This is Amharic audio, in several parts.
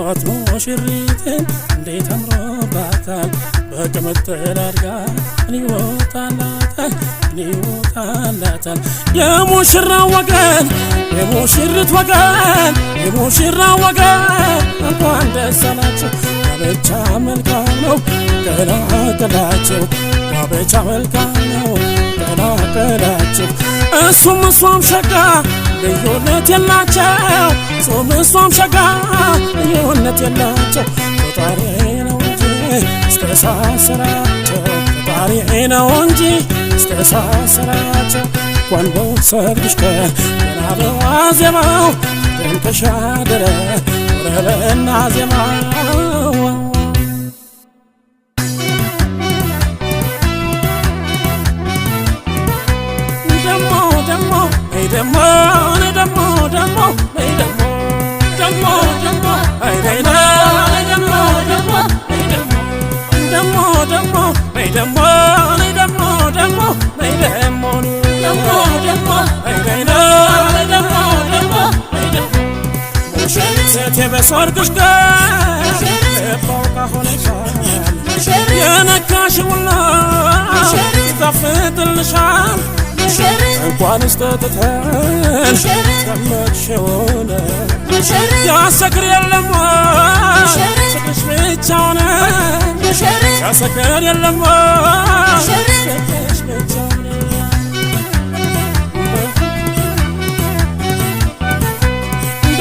እዩት ሙሽሪትን እንዴት አምሮባታል በቅምጥል አድጋ ሊወጣላታል የሙሽራው ወገን የሙሽሪት ወገን የሙሽራው ወገን እንኳን ደስ አላችሁ ጋብቻ መልካም ነው ገላገላችሁ ጋብቻ መልካም ነው ገላገላችሁ እሱም እሷም ሸጋ ልዩነት የላቸው እሱም እሷም ሸጋ ልዩነት የላቸው ፈጣሪ ነው እንጂ እስከሳሰራቸው ፈጣሪ ነው እንጂ እስከሳሰራቸው ቋንቋ ሰርግሽ ገና በዋዜማው ደምቀሽ አደረ ወረበና ዜማው በሰርግሽ ገባው ሆነሻል የነካሽውና ይጣፍጥልሻል እንኳን ስተተተን ሰመችሽውን ያሰክር የለም ስቅሽ ብቻውን ያሰክር የለም ስቅሽ ብቻውን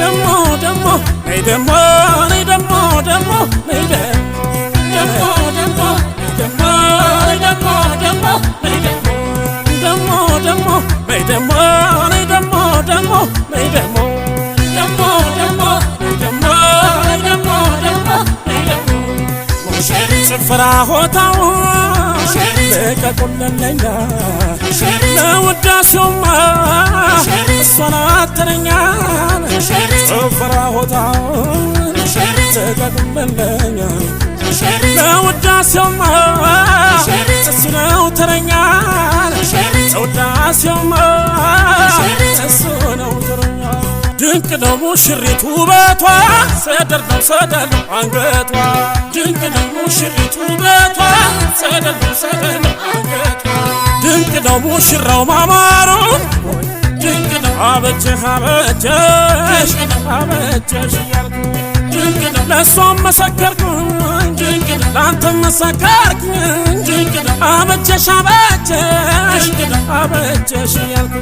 ደሞ ስፍራ ሆታው ለቀቁልለኛ ለውዳሴውማ እሷን አተረኛ ስፍራ ሆታው ለቀቁልለኛ ለውዳሴውማ እሱ ነው ተረኛ ለውዳሴውማ እሱ ነው ተረኛ ድንቅ ነው ሙሽሪት ውበቷ ሰደር ነው አንገቷ ድንቅ ነው ሙሽሪት ውበቷ ሰደር ነው አንገቷ ድንቅ ነው ሙሽራው ማማሩ ድንቅ ነው አበጀሽ ያልኩ ድንቅ ነው ለሷም መሰከርኩኝ ድንቅ ነው ላንተም መሰከርኩኝ ድንቅ ነው አበጀሽ ያልኩ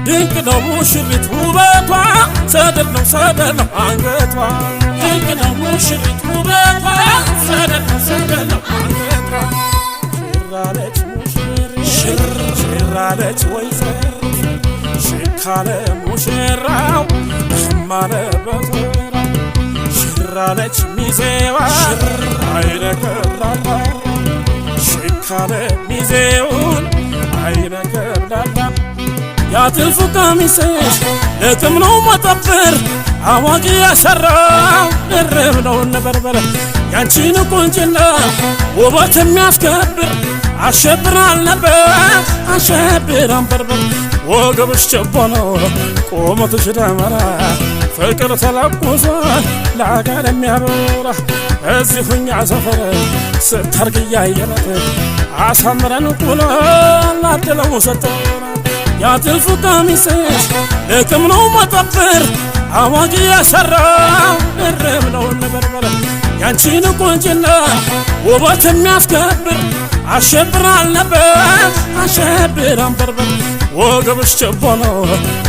ድንቅ ነው ሙሽሪት ውበቷ ሰደር ነው አንገቷ ድንቅ ነው ሙሽሪት ውበቷ ሰደር ነው አንገቷ ሽራለች ሽራለች ወይዘር ሽካለ ሙሽራው ማለበት ሽራለች ሚዜዋ አይነከላላ ሽካለ ሚዜውን አይነከላላ ያትልፉ ቀሚስሽ ለጥም ነው መጠፍር አዋቂ ያሰራው ድርብ ነው ነበርበረ ያንቺን ቁንጅና ውበት የሚያስከብር አሸብራል ነበር አሸብር አንበርበር ወገብሽ ጨቦ ነው ቁመትሽ ደመራ ፍቅር ተለቁሷል ለአጋር የሚያበራ እዚሁኛ ሰፈር ስታርግ እያየነት አሳምረን ቁሎ ላድለው ሰጠና ያትልፉ ቀሚስሽ ለጥም ነው መጠፍር አዋቂ ያሰራው ድርብ ነው ነበርበረ ያንቺን ቁንጅና ውበት የሚያስከብር አሸብራል ነበር አሸብር አንበርበር ወገብሽ ጨቦ ነው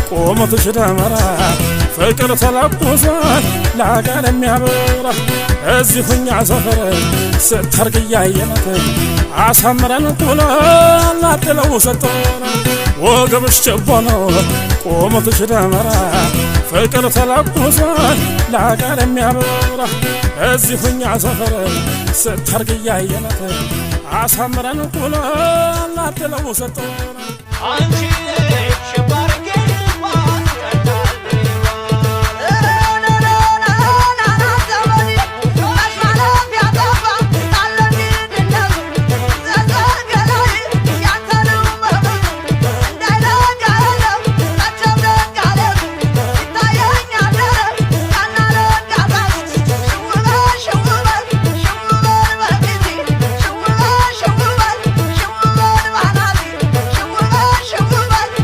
ቁመትሽ ደመራ ፍቅር ተለቁሷል ለአጋር የሚያበራ እዚሁኛ ሰፈር ስታርግ እያየነት አሳምረን ቁሎ ላድለው ሰጠና ወገብሽ ጨቦ ነው ቁመትሽ ደመራ ፍቅር ተለቁሷል ለአጋር የሚያበራ እዚሁኛ ሰፈር ስታርግ እያየነት አሳምረን ቁሎ ላድለው ሰጠና አንቺ